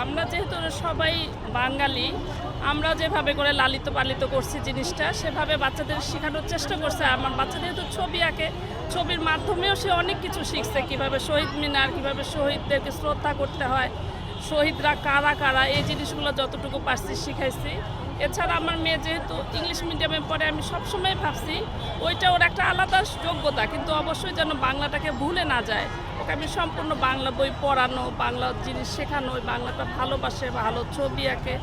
আমরা যেহেতু সবাই বাঙালি, আমরা যেভাবে করে লালিত পালিত করছি জিনিসটা, সেভাবে বাচ্চাদের শেখানোর চেষ্টা করছে। আমার বাচ্চাদের তো ছবি আঁকে, ছবির মাধ্যমেও সে অনেক কিছু শিখছে, কিভাবে শহীদ মিনার, কিভাবে শহীদদেরকে শ্রদ্ধা করতে হয়, শহীদরা কারা কারা, এই জিনিসগুলো যতটুকু পারছি শিখাইছি। এছাড়া আমার মেয়ে যেহেতু ইংলিশ মিডিয়ামে পড়ে, আমি সবসময় ভাবছি ওইটা ওর একটা আলাদা যোগ্যতা, কিন্তু অবশ্যই যেন বাংলাটাকে ভুলে না যায়। ওকে আমি সম্পূর্ণ বাংলা বই পড়ানো, বাংলা জিনিস শেখানো, ওই বাংলাটা ভালোবাসে, ভালো ছবি আঁকে,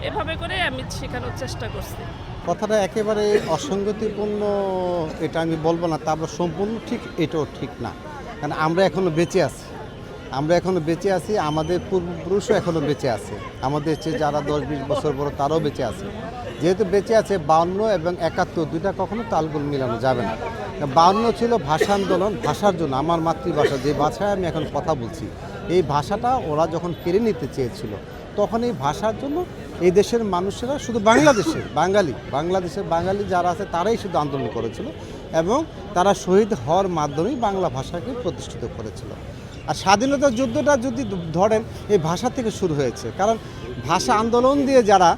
এভাবে করে আমি শেখানোর চেষ্টা করছি। কথাটা একেবারে অসঙ্গতিপূর্ণ এটা আমি বলবো না, তারপর সম্পূর্ণ ঠিক এটাও ঠিক না, কারণ আমরা এখনও বেঁচে আছি, আমাদের পূর্বপুরুষও এখনও বেঁচে আছে, আমাদের চেয়ে যারা 10-20 বছর বড় তারাও বেঁচে আছে। যেহেতু বেঁচে আছে, 52 এবং 71 দুইটা কখনো তালগোল মিলানো যাবে না। 52 ছিল ভাষা আন্দোলন, ভাষার জন্য, আমার মাতৃভাষা যে ভাষায় আমি এখন কথা বলছি, এই ভাষাটা ওরা যখন কেড়ে নিতে চেয়েছিল, তখন এই ভাষার জন্য এই দেশের মানুষেরা, শুধু বাংলাদেশের বাঙালি যারা আছে তারাই শুধু আন্দোলন করেছিল, এবং তারা শহীদ হওয়ার মাধ্যমেই বাংলা ভাষাকে প্রতিষ্ঠিত করেছিল। আর স্বাধীনতা যুদ্ধটা যদি ধরেন, এই ভাষা থেকে শুরু হয়েছে, কারণ ভাষা আন্দোলন দিয়ে যারা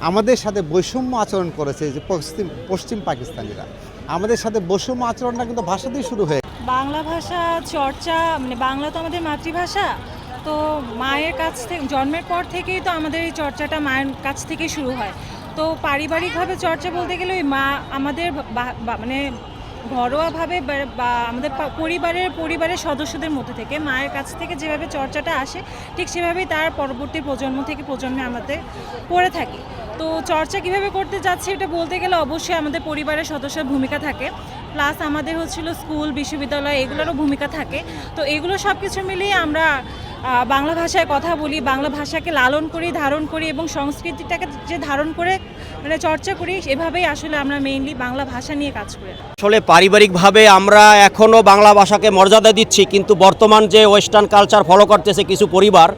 আমাদের সাথে বৈষম্য আচরণ করেছে, যে পশ্চিম পাকিস্তানিরা, আমাদের সাথে বৈষম্য আচরণটা কিন্তু ভাষা দিয়ে শুরু হয়েছে। বাংলা ভাষা চর্চা, মানে বাংলা তো আমাদের মাতৃভাষা, তো মায়ের কাছ থেকে, জন্মের পর থেকেই তো আমাদের এই চর্চাটা মায়ের কাছ থেকেই শুরু হয়। তো পারিবারিকভাবে চর্চা বলতে গেলে ওই মা আমাদের মানে ঘরোয়াভাবে বা আমাদের পরিবারের সদস্যদের মধ্যে থেকে, মায়ের কাছ থেকে যেভাবে চর্চাটা আসে, ঠিক সেভাবেই তার পরবর্তী প্রজন্ম থেকে প্রজন্মে আমাদের করে থাকি। তো চর্চা কিভাবে করতে যাচ্ছে এটা বলতে গেলে অবশ্যই আমাদের পরিবারের সদস্যের ভূমিকা থাকে, প্লাস আমাদের হচ্ছিল স্কুল, বিশ্ববিদ্যালয়, এগুলোরও ভূমিকা থাকে। তো এগুলো সব কিছু মিলিয়ে আমরা বাংলা ভাষায় কথা বলি, বাংলা ভাষাকে লালন করি, ধারণ করি, এবং সংস্কৃতিটাকে যে ধারণ করে মানে চর্চা করি, এভাবেই আসলে আমরা মেইনলি বাংলা ভাষা নিয়ে কাজ করি। আসলে পারিবারিকভাবে আমরা এখনও বাংলা ভাষাকে মর্যাদা দিচ্ছি, কিন্তু বর্তমান যে ওয়েস্টার্ন কালচার ফলো করতেছে কিছু পরিবার,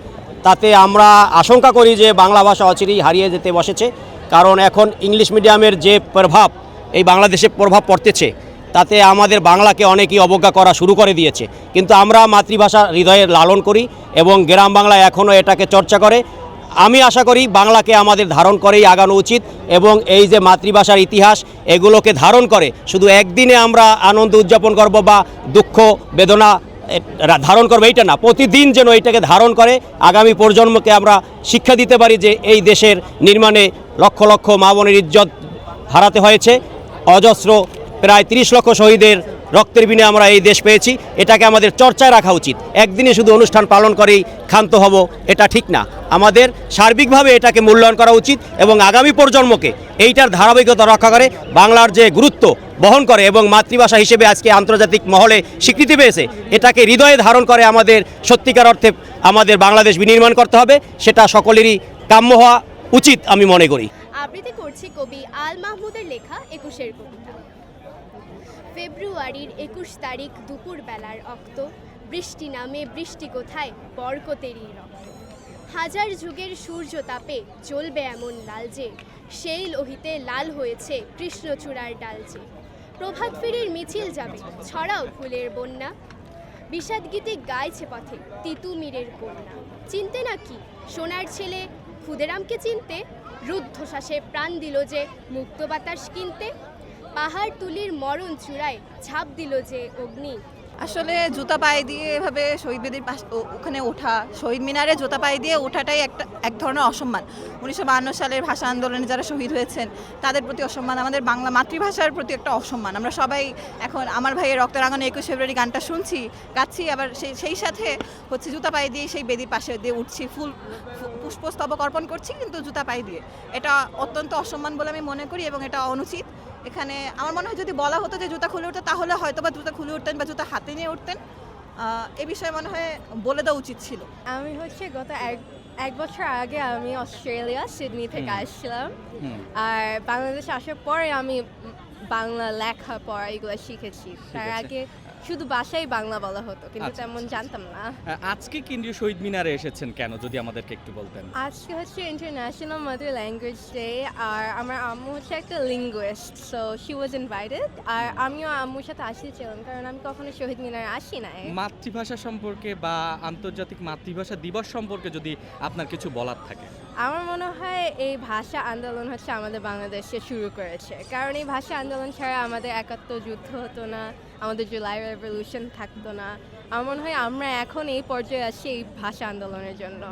তাতে আমরা আশঙ্কা করি যে বাংলা ভাষা অচিরেই হারিয়ে যেতে বসেছে। কারণ এখন ইংলিশ মিডিয়ামের যে প্রভাব এই বাংলাদেশে প্রভাব পড়তেছে, তাতে আমাদের বাংলাকে অনেকেই অবজ্ঞা করা শুরু করে দিয়েছে। কিন্তু আমরা মাতৃভাষা হৃদয়ে লালন করি এবং গ্রাম বাংলা এখনও এটাকে চর্চা করে। আমি আশা করি বাংলাকে আমাদের ধারণ করেই আগানো উচিত, এবং এই যে মাতৃভাষার ইতিহাস, এগুলোকে ধারণ করে শুধু একদিনে আমরা আনন্দ উদযাপন করব বা দুঃখ বেদনা ধারণ করবো এইটা না, প্রতিদিন যেন এইটাকে ধারণ করে আগামী প্রজন্মকে আমরা শিক্ষা দিতে পারি যে এই দেশের নির্মাণে লক্ষ লক্ষ মা বোনের ইজ্জত হারাতে হয়েছে, অজস্র প্রায় 30 লক্ষ শহীদের রক্তের বিনিময়ে আমরা এই দেশ পেয়েছি। এটাকে আমাদের চর্চায় রাখা উচিত। একদিনে শুধু অনুষ্ঠান পালন করেই ক্ষান্ত হব, এটা ঠিক না। আমাদের সার্বিকভাবে এটাকে মূল্যায়ন করা উচিত, এবং আগামী প্রজন্মকে এইটার ধারাবাহিকতা রক্ষা করে বাংলার যে গুরুত্ব বহন করে এবং মাতৃভাষা হিসেবে আজকে আন্তর্জাতিক মহলে স্বীকৃতি পেয়েছে, এটাকে হৃদয়ে ধারণ করে আমাদের সত্যিকার অর্থে আমাদের বাংলাদেশ বিনির্মাণ করতে হবে। সেটা সকলেরই কাম্য হওয়া উচিত আমি মনে করি। আবৃত্তি করছি কবি আল মাহমুদের লেখা 21-এর কবিতা। ফেব্রুয়ারির 21 তারিখ দুপুর বেলার অক্ত, বৃষ্টি নামে বৃষ্টি কোথায়, বরকতেরই রক্ত। হাজার যুগের সূর্য তাপে জ্বলবে এমন লাল যে, সেই লোহিতে লাল হয়েছে কৃষ্ণচূড়ার ডাল যে। প্রভাত ফেরির মিছিল যাবে, ছড়াও ফুলের বন্যা, বিষাদ গীতি গাইছে পথে তিতুমিরের কন্যা। চিনতে নাকি সোনার ছেলে ক্ষুদেরামকে চিনতে, রুদ্ধশ্বাসে প্রাণ দিল যে মুক্ত বাতাস কিনতে। পাহাড় তুলির মরণ চূড়ায় ঝাঁপ দিল যে অগ্নি। আসলে জুতা পায়ে দিয়ে এভাবে শহীদ বেদির ওখানে ওঠা, শহীদ মিনারে জুতা পায়ে দিয়ে ওঠাটাই এক ধরনের অসম্মান। 1952 সালের ভাষা আন্দোলনে যারা শহীদ হয়েছেন তাদের প্রতি অসম্মান, আমাদের বাংলা মাতৃভাষার প্রতি একটা অসম্মান। আমরা সবাই এখন আমার ভাইয়ের রক্ত রাঙানো 21 ফেব্রুয়ারি গানটা শুনছি, গাচ্ছি, আবার সেই সাথে হচ্ছে জুতা পায়ে দিয়ে সেই বেদির পাশে দিয়ে উঠছি, পুষ্পস্তবক অর্পণ করছি, কিন্তু জুতা পায়ে দিয়ে। এটা অত্যন্ত অসম্মান বলে আমি মনে করি, এবং এটা অনুচিত। এখানে আমার মনে হয় যদি বলা হতো যে জুতা খুলে উঠতে, তাহলে হয়তো বা জুতা খুলে উঠতেন বা জুতা হাতে নিয়ে উঠতেন। এ বিষয়ে মনে হয় বলে দেওয়া উচিত ছিল। আমি হচ্ছে গত এক বছর আগে আমি অস্ট্রেলিয়া সিডনি থেকে আসছিলাম, আর বাংলাদেশে আসার পরে আমি বাংলা লেখা পড়া এগুলো শিখেছি। তার আগে শুধু বাসায় বাংলা বলা হতো, কিন্তু আচ্ছা, তেমন জানতাম না। আজকে কেন্দ্রীয় শহীদ মিনারে এসেছেন কেন, যদি আমাদেরকে একটু বলতেন। আজকে হচ্ছে ইন্টারন্যাশনাল মাদার ল্যাঙ্গুয়েজ ডে, আর আমার আম্মু হচ্ছে একটা linguist, so she was invited. আর আমিও আম্মুর সাথে আসছিলাম, কারণ আমি কখনো শহীদ মিনারে আসি নাই। মাতৃভাষা সম্পর্কে বা আন্তর্জাতিক মাতৃভাষা দিবস সম্পর্কে যদি আপনার কিছু বলার থাকে। আমার মনে হয় এই ভাষা আন্দোলন হচ্ছে আমাদের বাংলাদেশে শুরু করেছে, কারণ এই ভাষা আন্দোলন ছাড়া আমাদের একাত্তর যুদ্ধ হতো না, আমাদের জুলাই রেভলিউশন থাকতো না। আমার মনে হয় আমরা এখন এই পর্যায়ে আছি এই ভাষা আন্দোলনের জন্য।